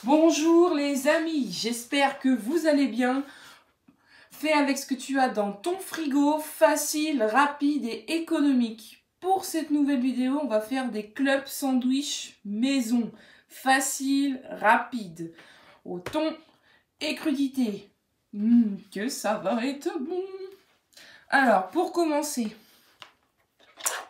Bonjour les amis, j'espère que vous allez bien. Fais avec ce que tu as dans ton frigo, facile, rapide et économique. Pour cette nouvelle vidéo, on va faire des clubs sandwich maison. Facile, rapide, au thon et crudité. Que ça va être bon. Alors, pour commencer,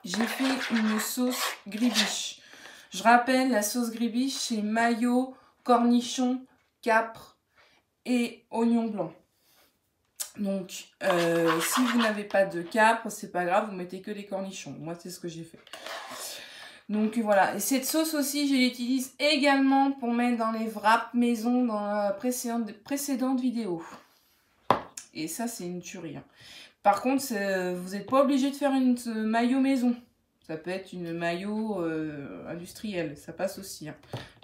j'ai fait une sauce gribiche. Je rappelle, la sauce gribiche, c'est mayo, cornichon, capre et oignon blanc. Donc, si vous n'avez pas de capre, c'est pas grave, vous mettez que les cornichons. Moi, c'est ce que j'ai fait. Donc voilà, et cette sauce aussi, je l'utilise également pour mettre dans les wraps maison dans la précédente vidéo. Et ça, c'est une tuerie. Hein. Par contre, vous n'êtes pas obligé de faire une mayo maison. Ça peut être une mayo industrielle, ça passe aussi. Hein.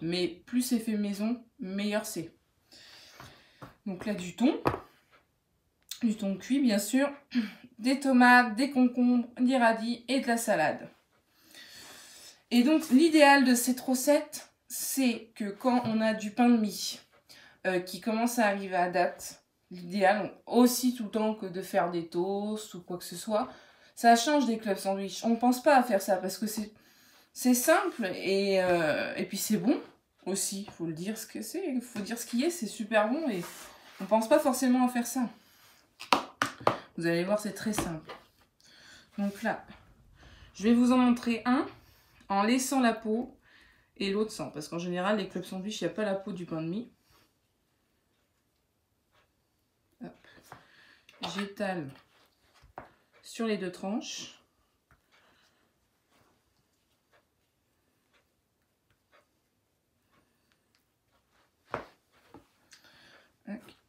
Mais plus c'est fait maison, meilleur c'est. Donc là, du thon cuit bien sûr, des tomates, des concombres, des radis et de la salade. Et donc l'idéal de cette recette, c'est que quand on a du pain de mie qui commence à arriver à date, l'idéal aussi tout le temps que de faire des toasts ou quoi que ce soit, ça change des clubs sandwich. On ne pense pas à faire ça parce que c'est simple et puis c'est bon aussi. Il faut le dire ce que c'est, il faut dire ce qui est, c'est super bon et on ne pense pas forcément à faire ça. Vous allez voir, c'est très simple. Donc là, je vais vous en montrer un en laissant la peau et l'autre sans. Parce qu'en général, les clubs sandwich, il n'y a pas la peau du pain de mie. J'étale sur les deux tranches.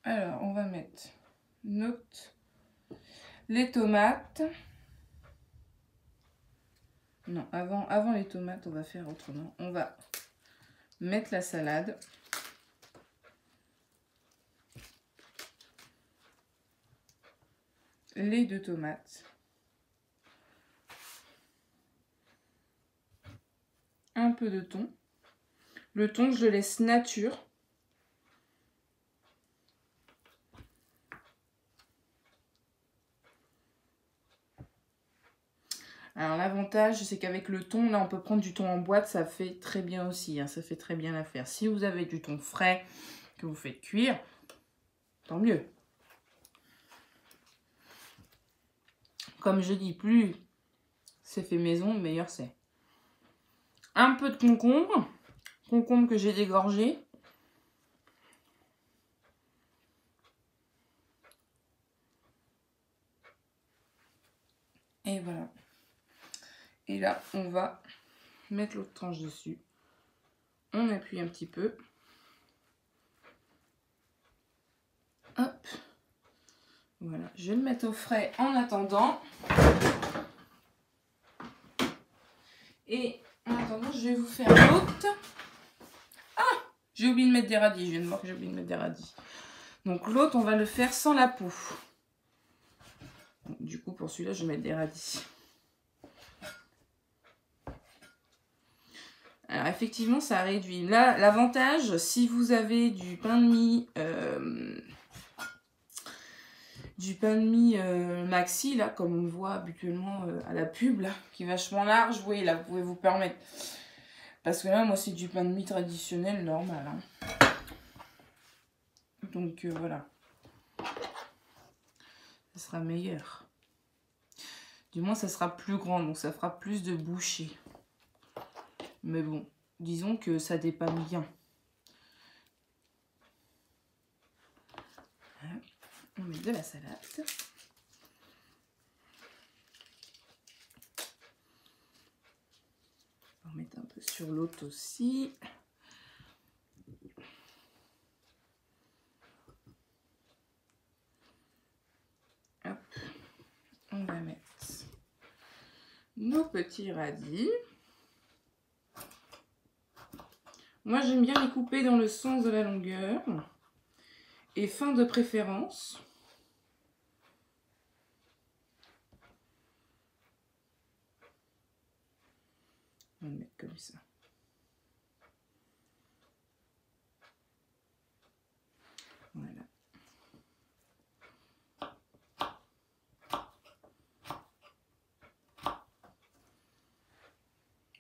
Alors, on va mettre les tomates. Non, avant les tomates, on va faire autrement. On va mettre la salade. Les deux tomates. Un peu de thon. Le thon, je le laisse nature. Alors l'avantage, c'est qu'avec le thon, là on peut prendre du thon en boîte, ça fait très bien aussi, hein, ça fait très bien l'affaire. Si vous avez du thon frais que vous faites cuire, tant mieux. Comme je dis, plus c'est fait maison, meilleur c'est. Un peu de concombre que j'ai dégorgé. Et voilà. Et là, on va mettre l'autre tranche dessus. On appuie un petit peu. Hop. Voilà. Je vais le mettre au frais en attendant. Et en attendant, je vais vous faire l'autre. Ah! J'ai oublié de mettre des radis. Je viens de voir que j'ai oublié de mettre des radis. Donc l'autre, on va le faire sans la peau. Du coup, pour celui-là, je vais mettre des radis. Alors effectivement, ça réduit. Là, l'avantage, si vous avez du pain de mie, maxi, là, comme on voit habituellement à la pub, là, qui est vachement large, vous voyez, là, vous pouvez vous permettre. Parce que là, moi, c'est du pain de mie traditionnel, normal. Hein. Donc, voilà. Ça sera meilleur. Du moins, ça sera plus grand, donc ça fera plus de bouchées. Mais bon, disons que ça dépanne bien. Voilà. On met de la salade. On va mettre un peu sur l'autre aussi. Hop. On va mettre nos petits radis. Moi, j'aime bien les couper dans le sens de la longueur et fin de préférence. On va le mettre comme ça.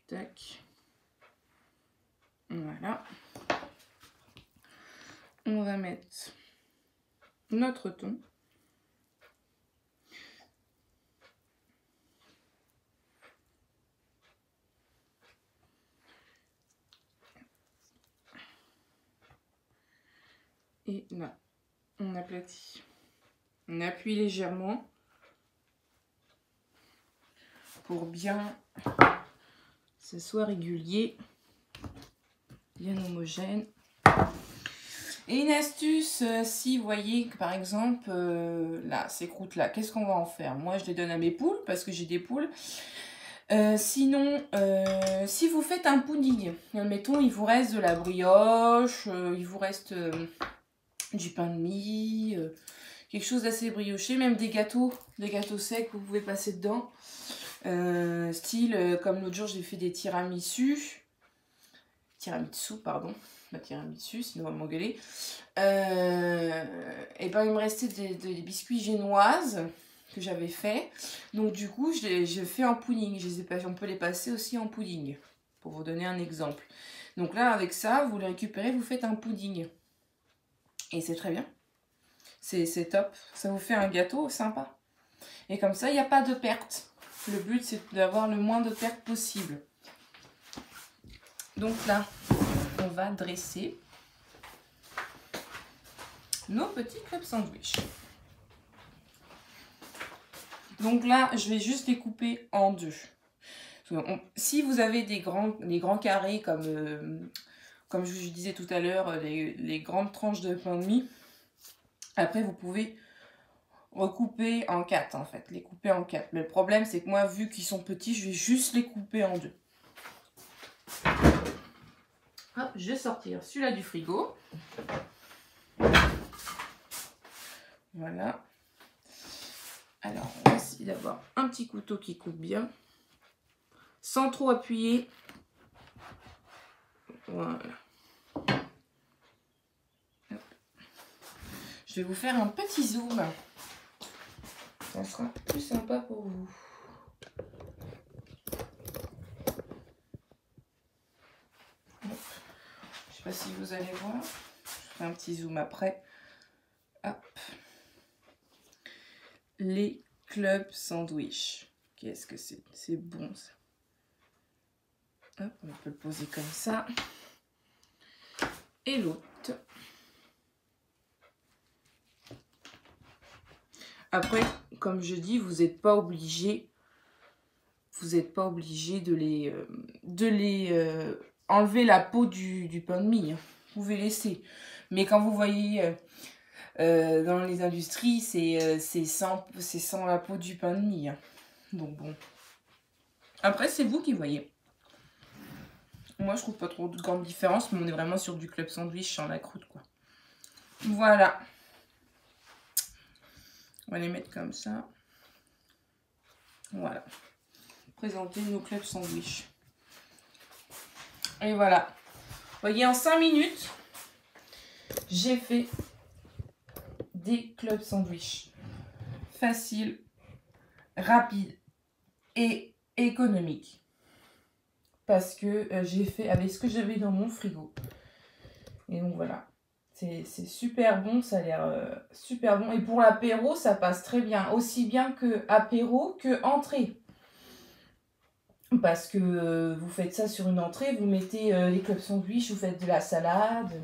Tac. Voilà. On va mettre notre thon. Et là, on aplatit. On appuie légèrement pour bien que ce soit régulier, bien homogène. Et une astuce, si vous voyez que par exemple, là, ces croûtes-là, qu'est-ce qu'on va en faire? Moi, je les donne à mes poules parce que j'ai des poules. Sinon, si vous faites un pudding, admettons, il vous reste de la brioche, il vous reste du pain de mie, quelque chose d'assez brioché, même des gâteaux secs, vous pouvez passer dedans. Style, comme l'autre jour, j'ai fait des tiramisu, pardon. Tiramisu, sinon on va m'engueuler. Et ben il me restait des biscuits génoises que j'avais fait. Donc du coup, je fais en pudding. On peut les passer aussi en pudding, pour vous donner un exemple. Donc là, avec ça, vous les récupérez, vous faites un pudding. Et c'est très bien. C'est top. Ça vous fait un gâteau sympa. Et comme ça, il n'y a pas de perte. Le but, c'est d'avoir le moins de pertes possible. Donc là, on va dresser nos petits clubs sandwich. Donc là, je vais juste les couper en deux. Si vous avez des grands carrés comme je vous disais tout à l'heure, les grandes tranches de pain de mie, après vous pouvez recouper en 4 en fait, les couper en 4. Mais le problème, c'est que moi, vu qu'ils sont petits, je vais juste les couper en deux. Hop, je vais sortir celui-là du frigo. Voilà. Alors, on va essayer d'avoir un petit couteau qui coupe bien. Sans trop appuyer. Voilà. Hop. Je vais vous faire un petit zoom. Ça sera plus sympa pour vous. Je sais pas si vous allez voir. Je ferai un petit zoom après. Hop. Les clubs sandwich. Qu'est-ce que c'est? C'est bon ça. Hop, on peut le poser comme ça. Et l'autre. Après, comme je dis, vous n'êtes pas obligé. De les enlever la peau du pain de mie. Vous pouvez laisser. Mais quand vous voyez dans les industries, c'est sans la peau du pain de mie. Donc bon. Après, c'est vous qui voyez. Moi, je trouve pas trop de grande différence, mais on est vraiment sur du club sandwich sans la croûte, quoi. Voilà. On va les mettre comme ça. Voilà. Présenter nos clubs sandwich. Et voilà. Vous voyez, en 5 minutes, j'ai fait des clubs sandwich. Facile, rapide et économique. Parce que j'ai fait avec ce que j'avais dans mon frigo. Et donc voilà. C'est super bon, ça a l'air super bon. Et pour l'apéro, ça passe très bien. Aussi bien que apéro que entrée. Parce que vous faites ça sur une entrée, vous mettez les clubs sandwich, vous faites de la salade.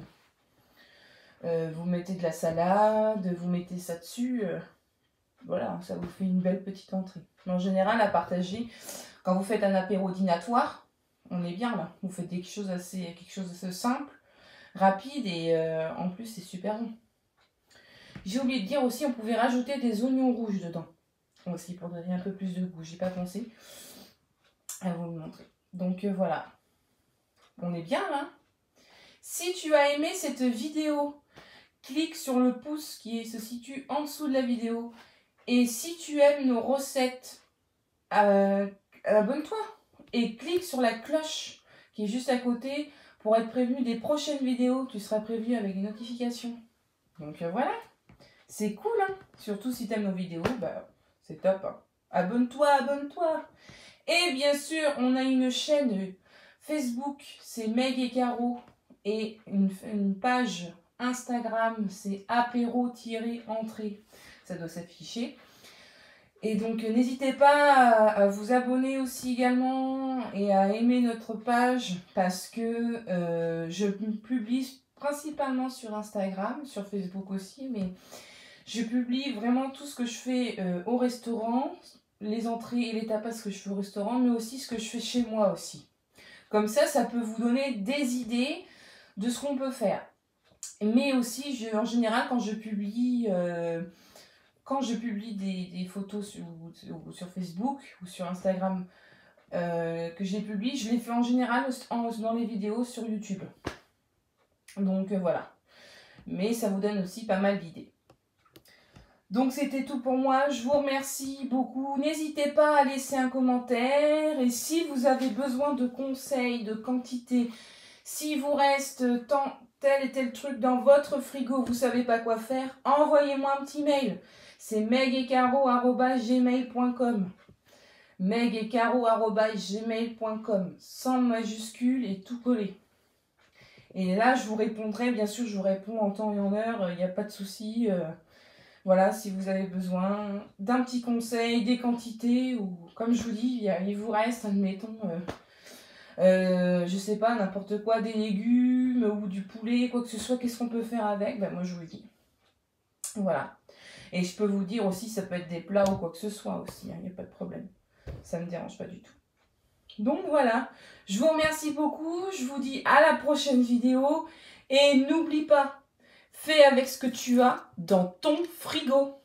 Vous mettez de la salade, vous mettez ça dessus. Voilà, ça vous fait une belle petite entrée. Mais en général, à partager, quand vous faites un apéro dînatoire, on est bien là. Vous faites quelque chose d'assez simple, rapide et en plus, c'est super bon. J'ai oublié de dire aussi, on pouvait rajouter des oignons rouges dedans. Aussi, pour donner un peu plus de goût. J'ai pas pensé à vous le montrer. Donc voilà. On est bien là. Si tu as aimé cette vidéo, clique sur le pouce qui se situe en dessous de la vidéo. Et si tu aimes nos recettes, abonne-toi. Et clique sur la cloche qui est juste à côté pour être prévenu des prochaines vidéos. Tu seras prévenu avec une notification. Donc voilà. C'est cool, hein. Surtout si tu aimes nos vidéos, bah, c'est top. Hein. Abonne-toi, abonne-toi. Et bien sûr, on a une chaîne Facebook, c'est Meg et Caro. Et une page Instagram, c'est apéro-entrée. Ça doit s'afficher. Et donc, n'hésitez pas à vous abonner aussi également et à aimer notre page parce que je publie principalement sur Instagram, sur Facebook aussi, mais je publie vraiment tout ce que je fais au restaurant, les entrées et les tapas que je fais au restaurant, mais aussi ce que je fais chez moi aussi. Comme ça peut vous donner des idées de ce qu'on peut faire. Mais aussi, en général, quand je publie des photos sur Facebook ou sur Instagram que je les publie, je les fais en général dans les vidéos sur YouTube. Donc voilà. Mais ça vous donne aussi pas mal d'idées. Donc c'était tout pour moi. Je vous remercie beaucoup. N'hésitez pas à laisser un commentaire. Et si vous avez besoin de conseils, de quantité, si vous reste tel et tel truc dans votre frigo, vous ne savez pas quoi faire, envoyez-moi un petit mail. C'est megecaro@gmail.com. megecaro@gmail.com, sans majuscule et tout collé. Et là, je vous répondrai, bien sûr, je vous réponds en temps et en heure, il n'y a pas de souci. Voilà, si vous avez besoin d'un petit conseil, des quantités, ou comme je vous dis, il vous reste, admettons, je sais pas, n'importe quoi, des légumes ou du poulet, quoi que ce soit, qu'est-ce qu'on peut faire avec? Ben, moi, je vous le dis. Voilà. Et je peux vous dire aussi, ça peut être des plats ou quoi que ce soit aussi, il n'y a pas de problème. Ça ne me dérange pas du tout. Donc voilà, je vous remercie beaucoup, je vous dis à la prochaine vidéo. Et n'oublie pas, fais avec ce que tu as dans ton frigo.